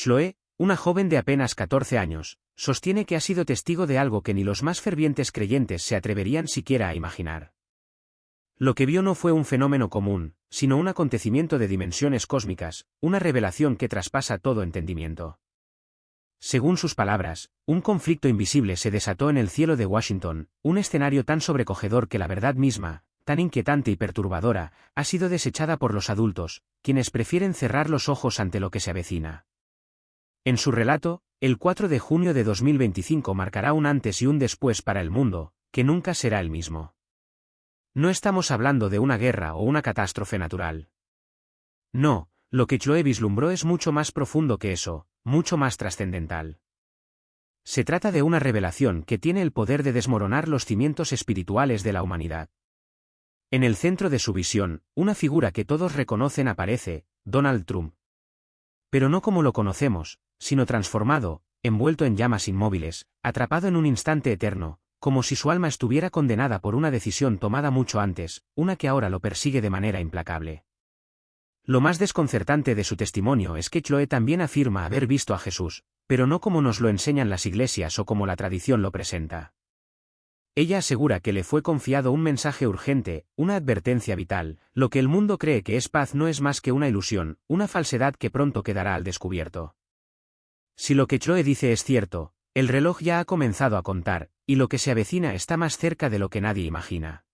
Chloe, una joven de apenas 14 años, sostiene que ha sido testigo de algo que ni los más fervientes creyentes se atreverían siquiera a imaginar. Lo que vio no fue un fenómeno común, sino un acontecimiento de dimensiones cósmicas, una revelación que traspasa todo entendimiento. Según sus palabras, un conflicto invisible se desató en el cielo de Washington, un escenario tan sobrecogedor que la verdad misma, tan inquietante y perturbadora, ha sido desechada por los adultos, quienes prefieren cerrar los ojos ante lo que se avecina. En su relato, el 4 de junio de 2025 marcará un antes y un después para el mundo, que nunca será el mismo. No estamos hablando de una guerra o una catástrofe natural. No, lo que Chloe vislumbró es mucho más profundo que eso, mucho más trascendental. Se trata de una revelación que tiene el poder de desmoronar los cimientos espirituales de la humanidad. En el centro de su visión, una figura que todos reconocen aparece, Donald Trump. Pero no como lo conocemos, sino transformado, envuelto en llamas inmóviles, atrapado en un instante eterno, como si su alma estuviera condenada por una decisión tomada mucho antes, una que ahora lo persigue de manera implacable. Lo más desconcertante de su testimonio es que Chloe también afirma haber visto a Jesús, pero no como nos lo enseñan las iglesias o como la tradición lo presenta. Ella asegura que le fue confiado un mensaje urgente, una advertencia vital. Lo que el mundo cree que es paz no es más que una ilusión, una falsedad que pronto quedará al descubierto. Si lo que Chloe dice es cierto, el reloj ya ha comenzado a contar, y lo que se avecina está más cerca de lo que nadie imagina.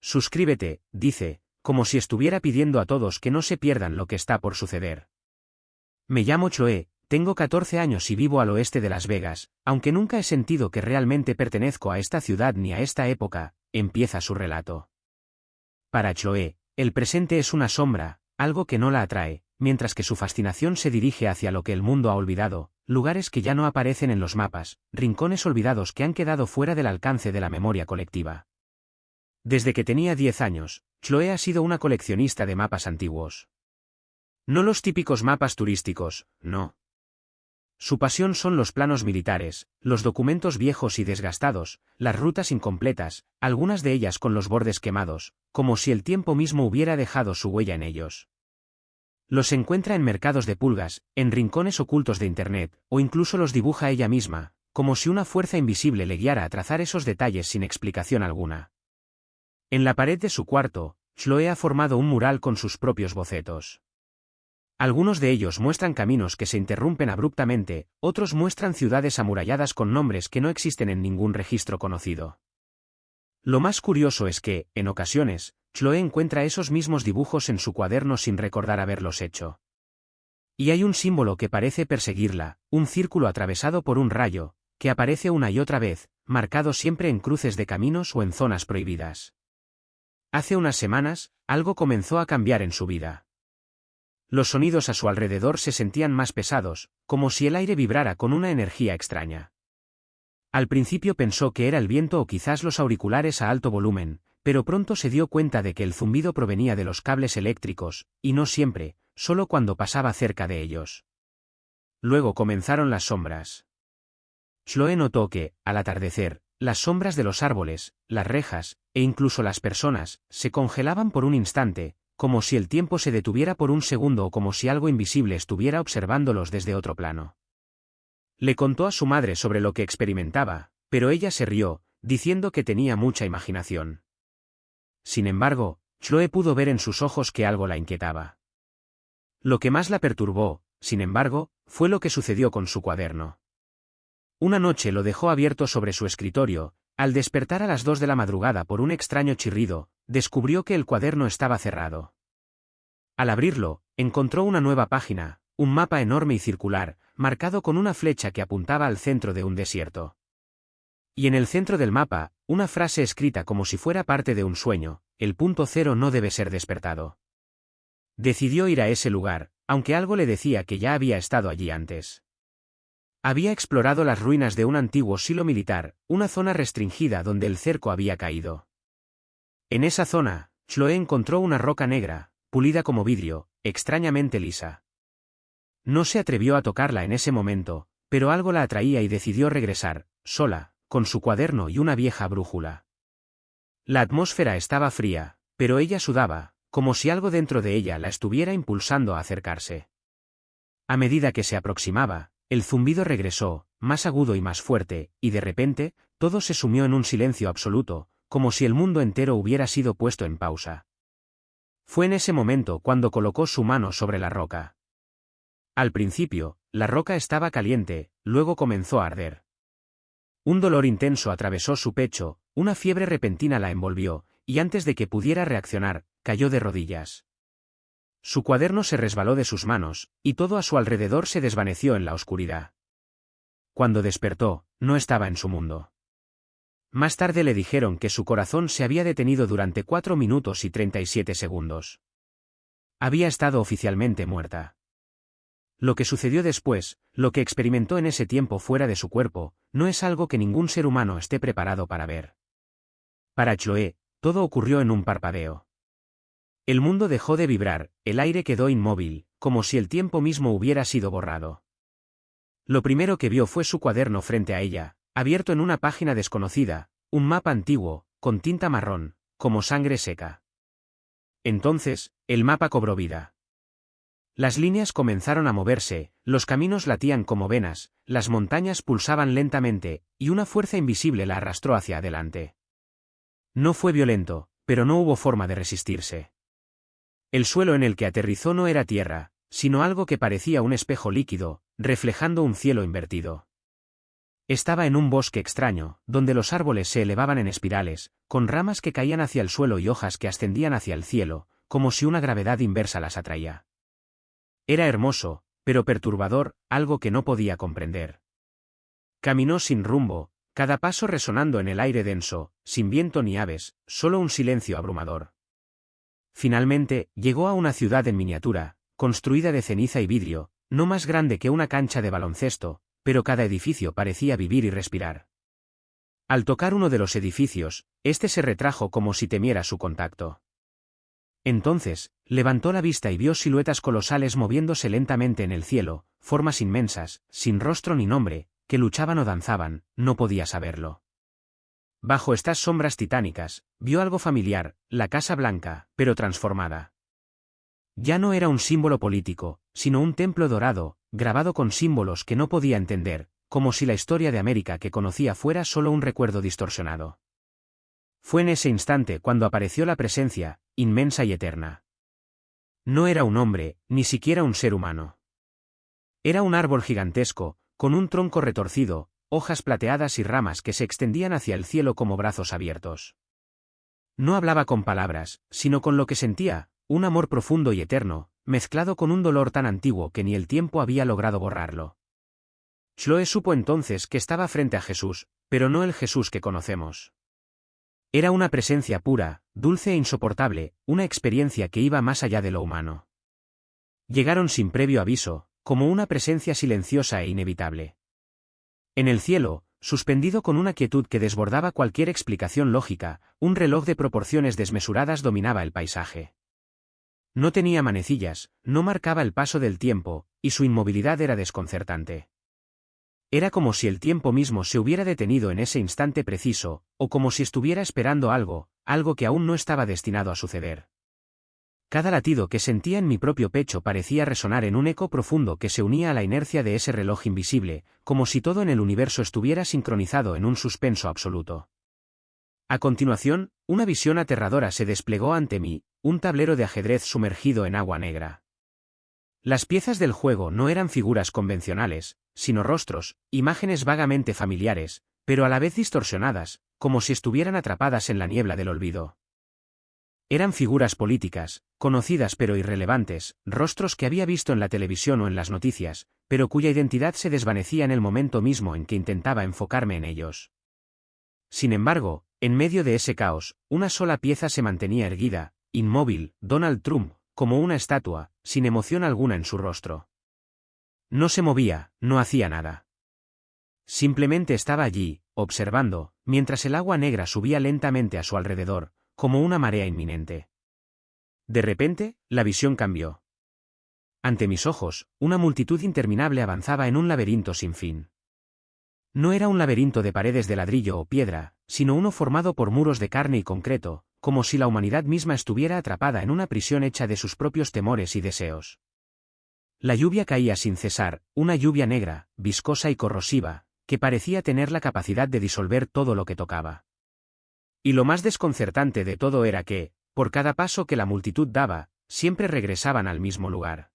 Suscríbete, dice, como si estuviera pidiendo a todos que no se pierdan lo que está por suceder. Me llamo Chloe, tengo 14 años y vivo al oeste de Las Vegas, aunque nunca he sentido que realmente pertenezco a esta ciudad ni a esta época, empieza su relato. Para Chloe, el presente es una sombra, algo que no la atrae, mientras que su fascinación se dirige hacia lo que el mundo ha olvidado, lugares que ya no aparecen en los mapas, rincones olvidados que han quedado fuera del alcance de la memoria colectiva. Desde que tenía 10 años, Chloe ha sido una coleccionista de mapas antiguos. No los típicos mapas turísticos, no. Su pasión son los planos militares, los documentos viejos y desgastados, las rutas incompletas, algunas de ellas con los bordes quemados, como si el tiempo mismo hubiera dejado su huella en ellos. Los encuentra en mercados de pulgas, en rincones ocultos de Internet, o incluso los dibuja ella misma, como si una fuerza invisible le guiara a trazar esos detalles sin explicación alguna. En la pared de su cuarto, Chloe ha formado un mural con sus propios bocetos. Algunos de ellos muestran caminos que se interrumpen abruptamente, otros muestran ciudades amuralladas con nombres que no existen en ningún registro conocido. Lo más curioso es que, en ocasiones, Chloe encuentra esos mismos dibujos en su cuaderno sin recordar haberlos hecho. Y hay un símbolo que parece perseguirla, un círculo atravesado por un rayo, que aparece una y otra vez, marcado siempre en cruces de caminos o en zonas prohibidas. Hace unas semanas, algo comenzó a cambiar en su vida. Los sonidos a su alrededor se sentían más pesados, como si el aire vibrara con una energía extraña. Al principio pensó que era el viento o quizás los auriculares a alto volumen, pero pronto se dio cuenta de que el zumbido provenía de los cables eléctricos, y no siempre, solo cuando pasaba cerca de ellos. Luego comenzaron las sombras. Chloe notó que, al atardecer, las sombras de los árboles, las rejas, e incluso las personas, se congelaban por un instante, como si el tiempo se detuviera por un segundo o como si algo invisible estuviera observándolos desde otro plano. Le contó a su madre sobre lo que experimentaba, pero ella se rió, diciendo que tenía mucha imaginación. Sin embargo, Chloe pudo ver en sus ojos que algo la inquietaba. Lo que más la perturbó, sin embargo, fue lo que sucedió con su cuaderno. Una noche lo dejó abierto sobre su escritorio. Al despertar a las 2 de la madrugada por un extraño chirrido, descubrió que el cuaderno estaba cerrado. Al abrirlo, encontró una nueva página, un mapa enorme y circular, marcado con una flecha que apuntaba al centro de un desierto. Y en el centro del mapa, una frase escrita como si fuera parte de un sueño: el punto cero no debe ser despertado. Decidió ir a ese lugar, aunque algo le decía que ya había estado allí antes. Había explorado las ruinas de un antiguo silo militar, una zona restringida donde el cerco había caído. En esa zona, Chloe encontró una roca negra, pulida como vidrio, extrañamente lisa. No se atrevió a tocarla en ese momento, pero algo la atraía y decidió regresar, sola, con su cuaderno y una vieja brújula. La atmósfera estaba fría, pero ella sudaba, como si algo dentro de ella la estuviera impulsando a acercarse. A medida que se aproximaba, el zumbido regresó, más agudo y más fuerte, y de repente, todo se sumió en un silencio absoluto, como si el mundo entero hubiera sido puesto en pausa. Fue en ese momento cuando colocó su mano sobre la roca. Al principio, la roca estaba caliente, luego comenzó a arder. Un dolor intenso atravesó su pecho, una fiebre repentina la envolvió, y antes de que pudiera reaccionar, cayó de rodillas. Su cuaderno se resbaló de sus manos, y todo a su alrededor se desvaneció en la oscuridad. Cuando despertó, no estaba en su mundo. Más tarde le dijeron que su corazón se había detenido durante 4 minutos y 37 segundos. Había estado oficialmente muerta. Lo que sucedió después, lo que experimentó en ese tiempo fuera de su cuerpo, no es algo que ningún ser humano esté preparado para ver. Para Chloe, todo ocurrió en un parpadeo. El mundo dejó de vibrar, el aire quedó inmóvil, como si el tiempo mismo hubiera sido borrado. Lo primero que vio fue su cuaderno frente a ella, abierto en una página desconocida, un mapa antiguo, con tinta marrón, como sangre seca. Entonces, el mapa cobró vida. Las líneas comenzaron a moverse, los caminos latían como venas, las montañas pulsaban lentamente, y una fuerza invisible la arrastró hacia adelante. No fue violento, pero no hubo forma de resistirse. El suelo en el que aterrizó no era tierra, sino algo que parecía un espejo líquido, reflejando un cielo invertido. Estaba en un bosque extraño, donde los árboles se elevaban en espirales, con ramas que caían hacia el suelo y hojas que ascendían hacia el cielo, como si una gravedad inversa las atraía. Era hermoso, pero perturbador, algo que no podía comprender. Caminó sin rumbo, cada paso resonando en el aire denso, sin viento ni aves, solo un silencio abrumador. Finalmente, llegó a una ciudad en miniatura, construida de ceniza y vidrio, no más grande que una cancha de baloncesto, pero cada edificio parecía vivir y respirar. Al tocar uno de los edificios, este se retrajo como si temiera su contacto. Entonces, levantó la vista y vio siluetas colosales moviéndose lentamente en el cielo, formas inmensas, sin rostro ni nombre, que luchaban o danzaban, no podía saberlo. Bajo estas sombras titánicas, vio algo familiar, la Casa Blanca, pero transformada. Ya no era un símbolo político, sino un templo dorado, grabado con símbolos que no podía entender, como si la historia de América que conocía fuera solo un recuerdo distorsionado. Fue en ese instante cuando apareció la presencia, inmensa y eterna. No era un hombre, ni siquiera un ser humano. Era un árbol gigantesco, con un tronco retorcido, hojas plateadas y ramas que se extendían hacia el cielo como brazos abiertos. No hablaba con palabras, sino con lo que sentía, un amor profundo y eterno, mezclado con un dolor tan antiguo que ni el tiempo había logrado borrarlo. Chloe supo entonces que estaba frente a Jesús, pero no el Jesús que conocemos. Era una presencia pura, dulce e insoportable, una experiencia que iba más allá de lo humano. Llegaron sin previo aviso, como una presencia silenciosa e inevitable. En el cielo, suspendido con una quietud que desbordaba cualquier explicación lógica, un reloj de proporciones desmesuradas dominaba el paisaje. No tenía manecillas, no marcaba el paso del tiempo, y su inmovilidad era desconcertante. Era como si el tiempo mismo se hubiera detenido en ese instante preciso, o como si estuviera esperando algo que aún no estaba destinado a suceder. Cada latido que sentía en mi propio pecho parecía resonar en un eco profundo que se unía a la inercia de ese reloj invisible, como si todo en el universo estuviera sincronizado en un suspenso absoluto. A continuación, una visión aterradora se desplegó ante mí, un tablero de ajedrez sumergido en agua negra. Las piezas del juego no eran figuras convencionales, sino rostros, imágenes vagamente familiares, pero a la vez distorsionadas, como si estuvieran atrapadas en la niebla del olvido. Eran figuras políticas, conocidas pero irrelevantes, rostros que había visto en la televisión o en las noticias, pero cuya identidad se desvanecía en el momento mismo en que intentaba enfocarme en ellos. Sin embargo, en medio de ese caos, una sola pieza se mantenía erguida, inmóvil, Donald Trump, como una estatua, sin emoción alguna en su rostro. No se movía, no hacía nada. Simplemente estaba allí, observando, mientras el agua negra subía lentamente a su alrededor, como una marea inminente. De repente, la visión cambió. Ante mis ojos, una multitud interminable avanzaba en un laberinto sin fin. No era un laberinto de paredes de ladrillo o piedra, sino uno formado por muros de carne y concreto, como si la humanidad misma estuviera atrapada en una prisión hecha de sus propios temores y deseos. La lluvia caía sin cesar, una lluvia negra, viscosa y corrosiva, que parecía tener la capacidad de disolver todo lo que tocaba. Y lo más desconcertante de todo era que, por cada paso que la multitud daba, siempre regresaban al mismo lugar.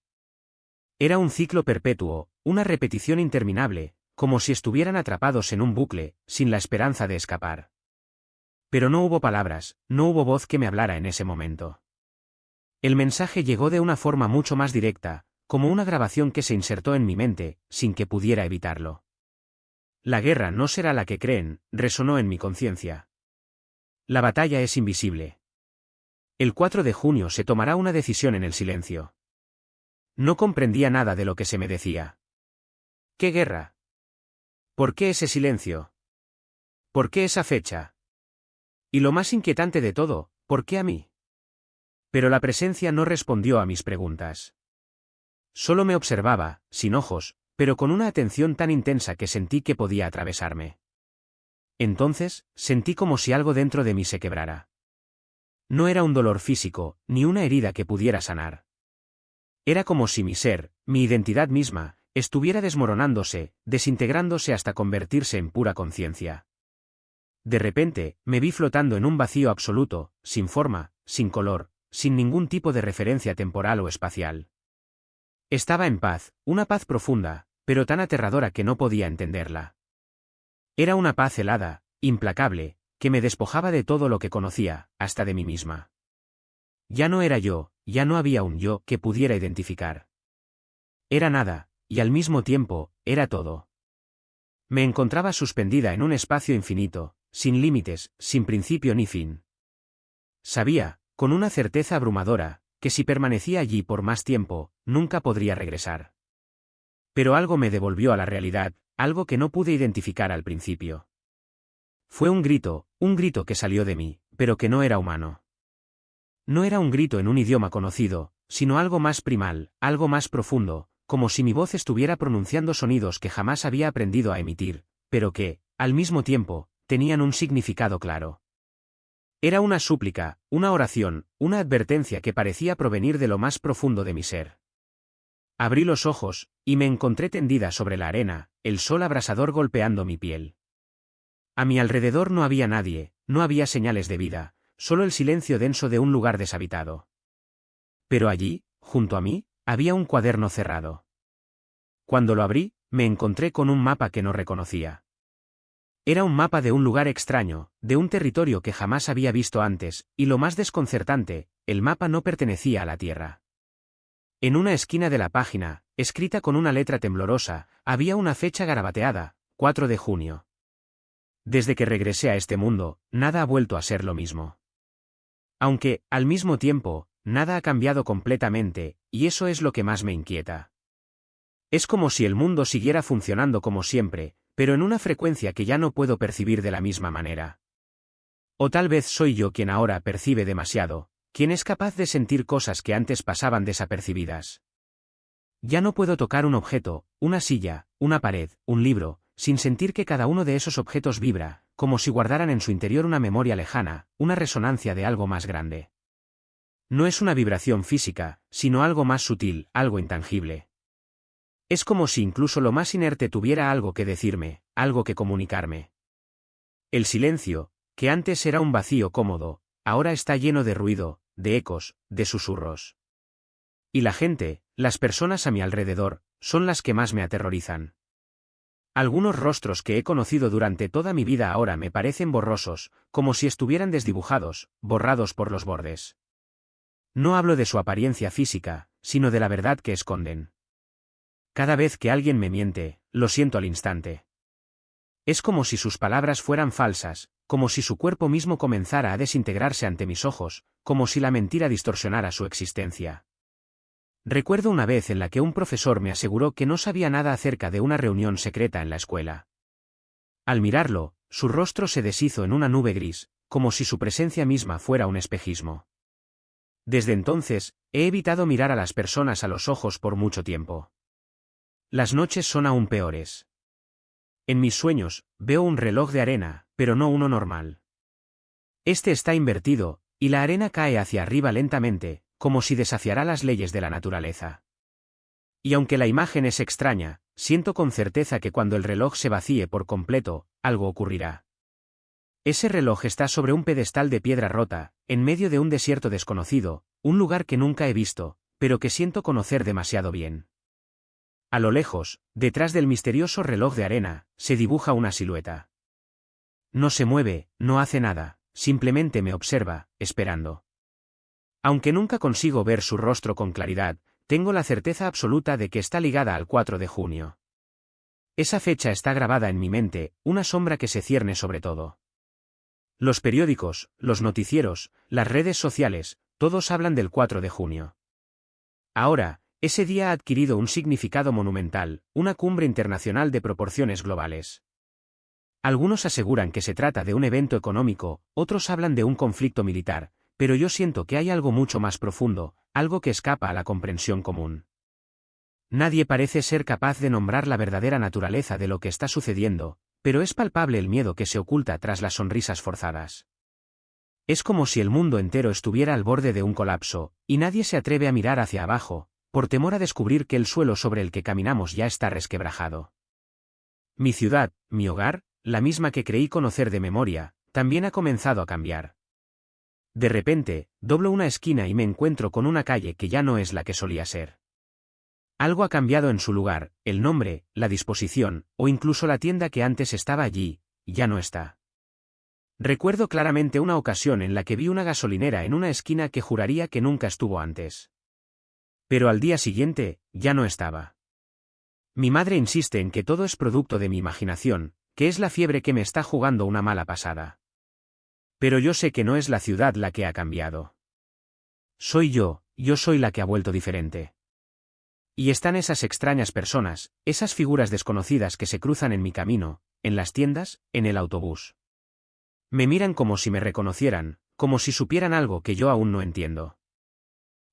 Era un ciclo perpetuo, una repetición interminable, como si estuvieran atrapados en un bucle, sin la esperanza de escapar. Pero no hubo palabras, no hubo voz que me hablara en ese momento. El mensaje llegó de una forma mucho más directa, como una grabación que se insertó en mi mente, sin que pudiera evitarlo. La guerra no será la que creen, resonó en mi conciencia. La batalla es invisible. El 4 de junio se tomará una decisión en el silencio. No comprendía nada de lo que se me decía. ¿Qué guerra? ¿Por qué ese silencio? ¿Por qué esa fecha? Y lo más inquietante de todo, ¿por qué a mí? Pero la presencia no respondió a mis preguntas. Solo me observaba, sin ojos, pero con una atención tan intensa que sentí que podía atravesarme. Entonces, sentí como si algo dentro de mí se quebrara. No era un dolor físico, ni una herida que pudiera sanar. Era como si mi ser, mi identidad misma, estuviera desmoronándose, desintegrándose hasta convertirse en pura conciencia. De repente, me vi flotando en un vacío absoluto, sin forma, sin color, sin ningún tipo de referencia temporal o espacial. Estaba en paz, una paz profunda, pero tan aterradora que no podía entenderla. Era una paz helada, implacable, que me despojaba de todo lo que conocía, hasta de mí misma. Ya no era yo, ya no había un yo que pudiera identificar. Era nada, y al mismo tiempo, era todo. Me encontraba suspendida en un espacio infinito, sin límites, sin principio ni fin. Sabía, con una certeza abrumadora, que si permanecía allí por más tiempo, nunca podría regresar. Pero algo me devolvió a la realidad, algo que no pude identificar al principio. Fue un grito que salió de mí, pero que no era humano. No era un grito en un idioma conocido, sino algo más primal, algo más profundo, como si mi voz estuviera pronunciando sonidos que jamás había aprendido a emitir, pero que, al mismo tiempo, tenían un significado claro. Era una súplica, una oración, una advertencia que parecía provenir de lo más profundo de mi ser. Abrí los ojos, y me encontré tendida sobre la arena, el sol abrasador golpeando mi piel. A mi alrededor no había nadie, no había señales de vida, solo el silencio denso de un lugar deshabitado. Pero allí, junto a mí, había un cuaderno cerrado. Cuando lo abrí, me encontré con un mapa que no reconocía. Era un mapa de un lugar extraño, de un territorio que jamás había visto antes, y lo más desconcertante, el mapa no pertenecía a la Tierra. En una esquina de la página, escrita con una letra temblorosa, había una fecha garabateada, 4 de junio. Desde que regresé a este mundo, nada ha vuelto a ser lo mismo. Aunque, al mismo tiempo, nada ha cambiado completamente, y eso es lo que más me inquieta. Es como si el mundo siguiera funcionando como siempre, pero en una frecuencia que ya no puedo percibir de la misma manera. O tal vez soy yo quien ahora percibe demasiado, quien es capaz de sentir cosas que antes pasaban desapercibidas. Ya no puedo tocar un objeto, una silla, una pared, un libro, sin sentir que cada uno de esos objetos vibra, como si guardaran en su interior una memoria lejana, una resonancia de algo más grande. No es una vibración física, sino algo más sutil, algo intangible. Es como si incluso lo más inerte tuviera algo que decirme, algo que comunicarme. El silencio, que antes era un vacío cómodo, ahora está lleno de ruido, de ecos, de susurros. Y la gente, las personas a mi alrededor, son las que más me aterrorizan. Algunos rostros que he conocido durante toda mi vida ahora me parecen borrosos, como si estuvieran desdibujados, borrados por los bordes. No hablo de su apariencia física, sino de la verdad que esconden. Cada vez que alguien me miente, lo siento al instante. Es como si sus palabras fueran falsas, como si su cuerpo mismo comenzara a desintegrarse ante mis ojos, como si la mentira distorsionara su existencia. Recuerdo una vez en la que un profesor me aseguró que no sabía nada acerca de una reunión secreta en la escuela. Al mirarlo, su rostro se deshizo en una nube gris, como si su presencia misma fuera un espejismo. Desde entonces, he evitado mirar a las personas a los ojos por mucho tiempo. Las noches son aún peores. En mis sueños, veo un reloj de arena, pero no uno normal. Este está invertido, y la arena cae hacia arriba lentamente, como si desafiara las leyes de la naturaleza. Y aunque la imagen es extraña, siento con certeza que cuando el reloj se vacíe por completo, algo ocurrirá. Ese reloj está sobre un pedestal de piedra rota, en medio de un desierto desconocido, un lugar que nunca he visto, pero que siento conocer demasiado bien. A lo lejos, detrás del misterioso reloj de arena, se dibuja una silueta. No se mueve, no hace nada, simplemente me observa, esperando. Aunque nunca consigo ver su rostro con claridad, tengo la certeza absoluta de que está ligada al 4 de junio. Esa fecha está grabada en mi mente, una sombra que se cierne sobre todo. Los periódicos, los noticieros, las redes sociales, todos hablan del 4 de junio. Ahora, ese día ha adquirido un significado monumental, una cumbre internacional de proporciones globales. Algunos aseguran que se trata de un evento económico, otros hablan de un conflicto militar, pero yo siento que hay algo mucho más profundo, algo que escapa a la comprensión común. Nadie parece ser capaz de nombrar la verdadera naturaleza de lo que está sucediendo, pero es palpable el miedo que se oculta tras las sonrisas forzadas. Es como si el mundo entero estuviera al borde de un colapso, y nadie se atreve a mirar hacia abajo, por temor a descubrir que el suelo sobre el que caminamos ya está resquebrajado. Mi ciudad, mi hogar, la misma que creí conocer de memoria, también ha comenzado a cambiar. De repente, doblo una esquina y me encuentro con una calle que ya no es la que solía ser. Algo ha cambiado en su lugar, el nombre, la disposición, o incluso la tienda que antes estaba allí, ya no está. Recuerdo claramente una ocasión en la que vi una gasolinera en una esquina que juraría que nunca estuvo antes. Pero al día siguiente, ya no estaba. Mi madre insiste en que todo es producto de mi imaginación, que es la fiebre que me está jugando una mala pasada. Pero yo sé que no es la ciudad la que ha cambiado. Soy yo soy la que ha vuelto diferente. Y están esas extrañas personas, esas figuras desconocidas que se cruzan en mi camino, en las tiendas, en el autobús. Me miran como si me reconocieran, como si supieran algo que yo aún no entiendo.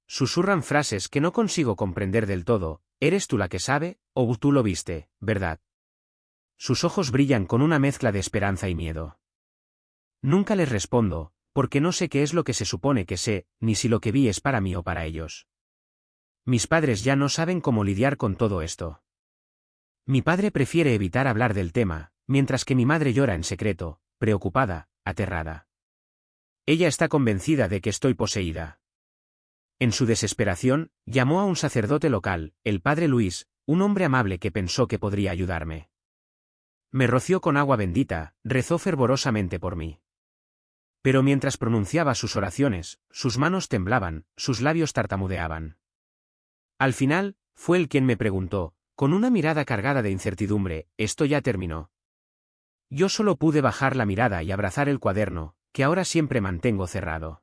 Susurran frases que no consigo comprender del todo, ¿eres tú la que sabe, o tú lo viste, verdad? Sus ojos brillan con una mezcla de esperanza y miedo. Nunca les respondo, porque no sé qué es lo que se supone que sé, ni si lo que vi es para mí o para ellos. Mis padres ya no saben cómo lidiar con todo esto. Mi padre prefiere evitar hablar del tema, mientras que mi madre llora en secreto, preocupada, aterrada. Ella está convencida de que estoy poseída. En su desesperación, llamó a un sacerdote local, el padre Luis, un hombre amable que pensó que podría ayudarme. Me roció con agua bendita, rezó fervorosamente por mí. Pero mientras pronunciaba sus oraciones, sus manos temblaban, sus labios tartamudeaban. Al final, fue él quien me preguntó, con una mirada cargada de incertidumbre, ¿esto ya terminó? Yo solo pude bajar la mirada y abrazar el cuaderno, que ahora siempre mantengo cerrado.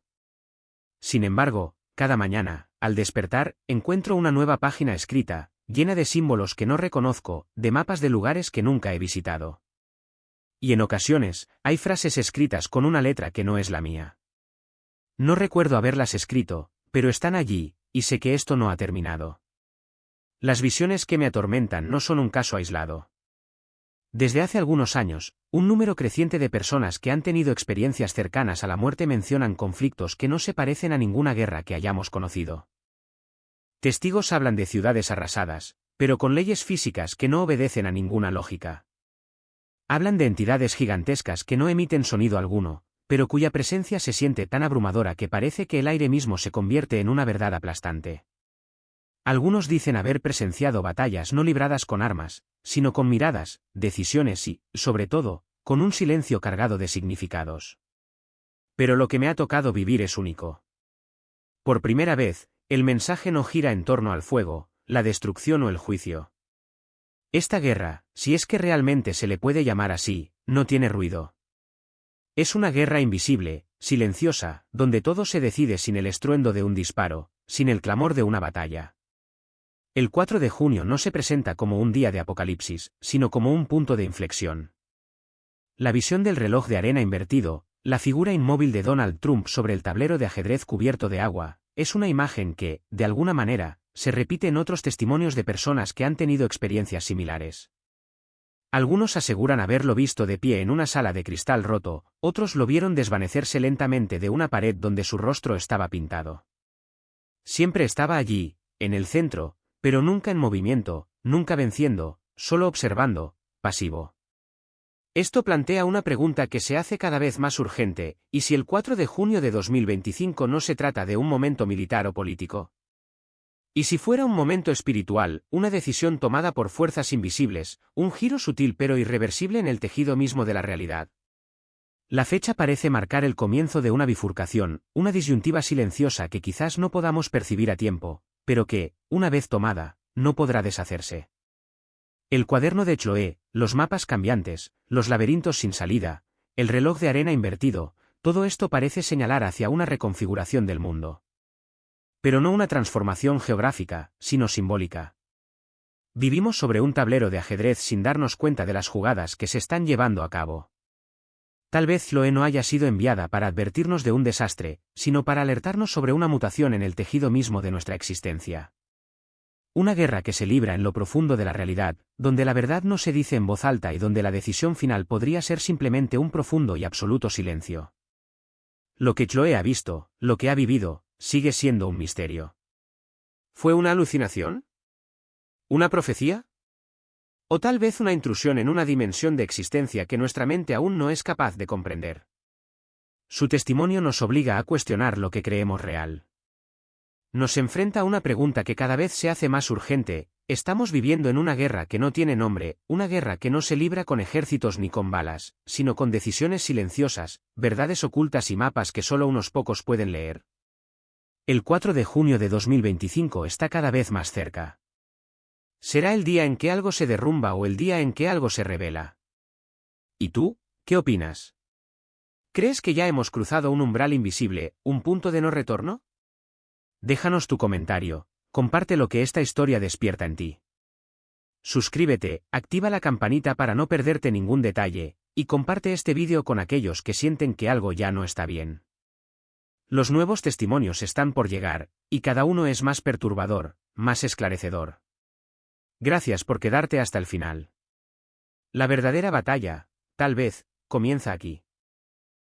Sin embargo, cada mañana, al despertar, encuentro una nueva página escrita, llena de símbolos que no reconozco, de mapas de lugares que nunca he visitado. Y en ocasiones, hay frases escritas con una letra que no es la mía. No recuerdo haberlas escrito, pero están allí, y sé que esto no ha terminado. Las visiones que me atormentan no son un caso aislado. Desde hace algunos años, un número creciente de personas que han tenido experiencias cercanas a la muerte mencionan conflictos que no se parecen a ninguna guerra que hayamos conocido. Testigos hablan de ciudades arrasadas, pero con leyes físicas que no obedecen a ninguna lógica. Hablan de entidades gigantescas que no emiten sonido alguno, pero cuya presencia se siente tan abrumadora que parece que el aire mismo se convierte en una verdad aplastante. Algunos dicen haber presenciado batallas no libradas con armas, sino con miradas, decisiones y, sobre todo, con un silencio cargado de significados. Pero lo que me ha tocado vivir es único. Por primera vez, el mensaje no gira en torno al fuego, la destrucción o el juicio. Esta guerra, si es que realmente se le puede llamar así, no tiene ruido. Es una guerra invisible, silenciosa, donde todo se decide sin el estruendo de un disparo, sin el clamor de una batalla. El 4 de junio no se presenta como un día de apocalipsis, sino como un punto de inflexión. La visión del reloj de arena invertido, la figura inmóvil de Donald Trump sobre el tablero de ajedrez cubierto de agua, es una imagen que, de alguna manera, se repite en otros testimonios de personas que han tenido experiencias similares. Algunos aseguran haberlo visto de pie en una sala de cristal roto, otros lo vieron desvanecerse lentamente de una pared donde su rostro estaba pintado. Siempre estaba allí, en el centro, Pero nunca en movimiento, nunca venciendo, solo observando, pasivo. Esto plantea una pregunta que se hace cada vez más urgente: ¿y si el 4 de junio de 2025 no se trata de un momento militar o político? ¿Y si fuera un momento espiritual, una decisión tomada por fuerzas invisibles, un giro sutil pero irreversible en el tejido mismo de la realidad? La fecha parece marcar el comienzo de una bifurcación, una disyuntiva silenciosa que quizás no podamos percibir a tiempo, pero que, una vez tomada, no podrá deshacerse. El cuaderno de Chloé, los mapas cambiantes, los laberintos sin salida, el reloj de arena invertido, todo esto parece señalar hacia una reconfiguración del mundo. Pero no una transformación geográfica, sino simbólica. Vivimos sobre un tablero de ajedrez sin darnos cuenta de las jugadas que se están llevando a cabo. Tal vez Chloé no haya sido enviada para advertirnos de un desastre, sino para alertarnos sobre una mutación en el tejido mismo de nuestra existencia. Una guerra que se libra en lo profundo de la realidad, donde la verdad no se dice en voz alta y donde la decisión final podría ser simplemente un profundo y absoluto silencio. Lo que Chloé ha visto, lo que ha vivido, sigue siendo un misterio. ¿Fue una alucinación? ¿Una profecía? ¿O tal vez una intrusión en una dimensión de existencia que nuestra mente aún no es capaz de comprender? Su testimonio nos obliga a cuestionar lo que creemos real. Nos enfrenta a una pregunta que cada vez se hace más urgente: ¿estamos viviendo en una guerra que no tiene nombre, una guerra que no se libra con ejércitos ni con balas, sino con decisiones silenciosas, verdades ocultas y mapas que solo unos pocos pueden leer? El 4 de junio de 2025 está cada vez más cerca. ¿Será el día en que algo se derrumba o el día en que algo se revela? ¿Y tú, qué opinas? ¿Crees que ya hemos cruzado un umbral invisible, un punto de no retorno? Déjanos tu comentario, comparte lo que esta historia despierta en ti. Suscríbete, activa la campanita para no perderte ningún detalle, y comparte este vídeo con aquellos que sienten que algo ya no está bien. Los nuevos testimonios están por llegar, y cada uno es más perturbador, más esclarecedor. Gracias por quedarte hasta el final. La verdadera batalla, tal vez, comienza aquí.